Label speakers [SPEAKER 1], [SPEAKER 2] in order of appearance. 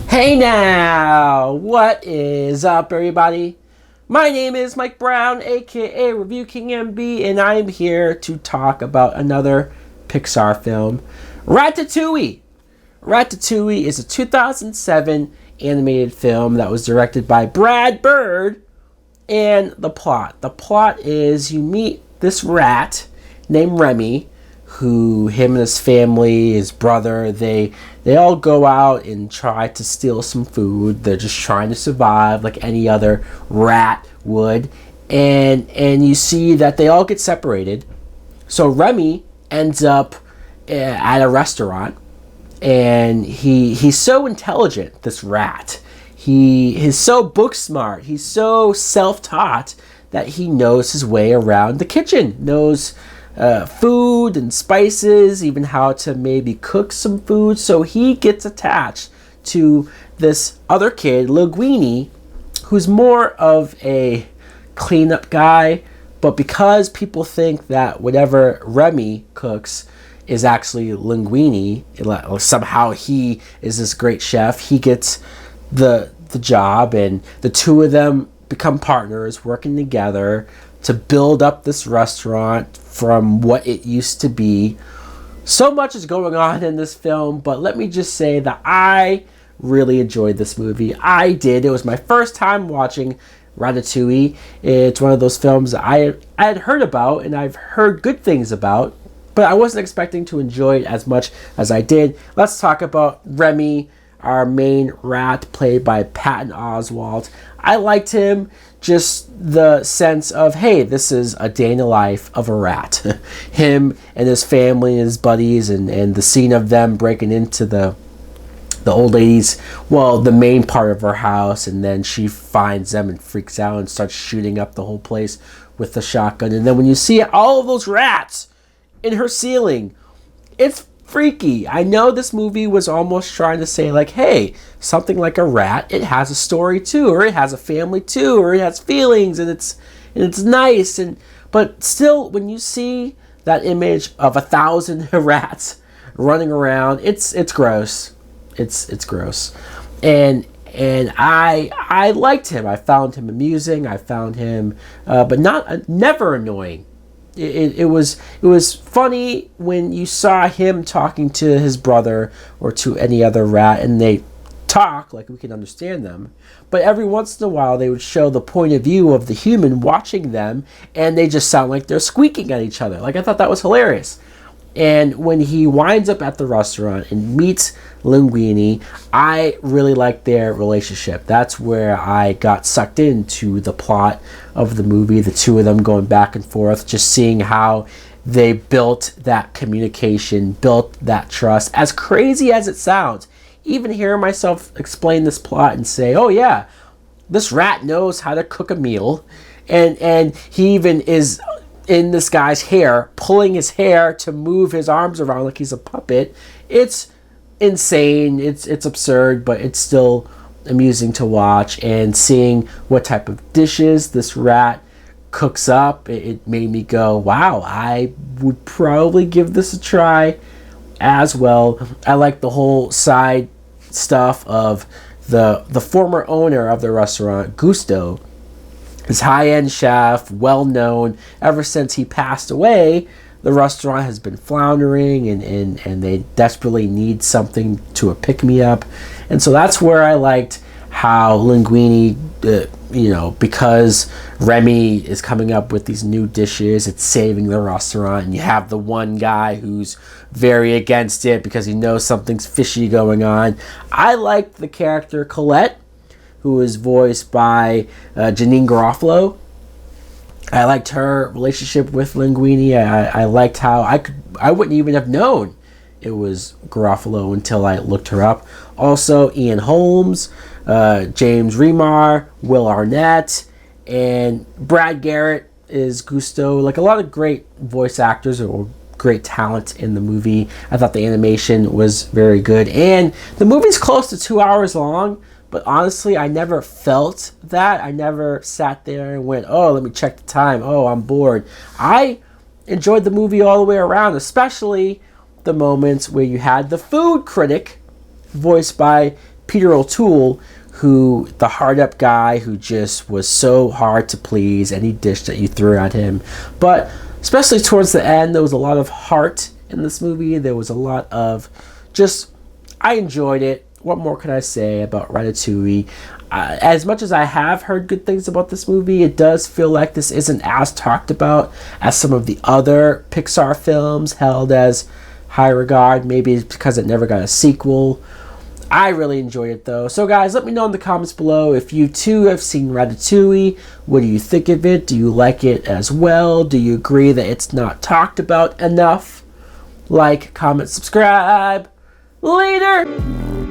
[SPEAKER 1] Hey now, what is up, everybody? My name is Mike Brown, aka Review King MB, and I'm here to talk about another Pixar film, Ratatouille. Ratatouille is a 2007 animated film that was directed by Brad Bird. And the plot is you meet this rat named Remy, who him and his family, his brother, they all go out and try to steal some food. They're just trying to survive like any other rat would. And you see that they all get separated. So Remy ends up at a restaurant, and he's so intelligent, this rat. He is so book smart. He's so self-taught that he knows his way around the kitchen, knows food and spices, even how to maybe cook some food. So he gets attached to this other kid, Linguini, who's more of a cleanup guy. But because people think that whatever Remy cooks is actually Linguini, somehow he is this great chef, he gets the job, and the two of them become partners working together to build up this restaurant from what it used to be. So much is going on in this film, but let me just say that I really enjoyed this movie. I did. It was my first time watching Ratatouille. It's one of those films I had heard about and I've heard good things about, but I wasn't expecting to enjoy it as much as I did. Let's talk about Remy, our main rat, played by Patton Oswalt. I liked him, just the sense of, hey, this is a day in the life of a rat. Him and his family and his buddies, and the scene of them breaking into the old lady's, well, the main part of her house, and then she finds them and freaks out and starts shooting up the whole place with the shotgun. And then when you see all of those rats in her ceiling, it's freaky. I know this movie was almost trying to say, like, hey, something like a rat, it has a story too, or it has a family too, or it has feelings, and it's nice. But still, when you see that image of 1,000 rats running around, it's gross. It's gross. And I liked him. I found him amusing. I found him, but never annoying. It was funny when you saw him talking to his brother or to any other rat, and they talk like we can understand them. But every once in a while, they would show the point of view of the human watching them, and they just sound like they're squeaking at each other. Like, I thought that was hilarious. And when he winds up at the restaurant and meets Linguini, I really liked their relationship. That's where I got sucked into the plot of the movie, the two of them going back and forth, just seeing how they built that communication, built that trust. As crazy as it sounds, even hearing myself explain this plot and say, oh yeah, this rat knows how to cook a meal, and he even is in this guy's hair, pulling his hair to move his arms around like he's a puppet. It's insane, it's absurd, but it's still amusing to watch. And seeing what type of dishes this rat cooks up, it made me go, wow, I would probably give this a try as well. I like the whole side stuff of the former owner of the restaurant, Gusto. His high-end chef, well-known. Ever since he passed away, the restaurant has been floundering, and they desperately need something to a pick-me-up. And so that's where I liked how Linguini, because Remy is coming up with these new dishes, it's saving the restaurant, and you have the one guy who's very against it because he knows something's fishy going on. I liked the character Colette, who is voiced by Janine Garofalo. I liked her relationship with Linguini. I liked how I wouldn't even have known it was Garofalo until I looked her up. Also, Ian Holmes, James Remar, Will Arnett, and Brad Garrett is Gusto. Like, a lot of great voice actors or great talent in the movie. I thought the animation was very good. And the movie's close to 2 hours long, but honestly, I never felt that. I never sat there and went, oh, let me check the time. Oh, I'm bored. I enjoyed the movie all the way around, especially the moments where you had the food critic, voiced by Peter O'Toole, who, the hard-up guy who just was so hard to please, any dish that you threw at him. But especially towards the end, there was a lot of heart in this movie. There was a lot of just, I enjoyed it. What more can I say about Ratatouille? As much as I have heard good things about this movie, it does feel like this isn't as talked about as some of the other Pixar films held as high regard. Maybe it's because it never got a sequel. I really enjoyed it though. So guys, let me know in the comments below if you too have seen Ratatouille. What do you think of it? Do you like it as well? Do you agree that it's not talked about enough? Like, comment, subscribe. Later!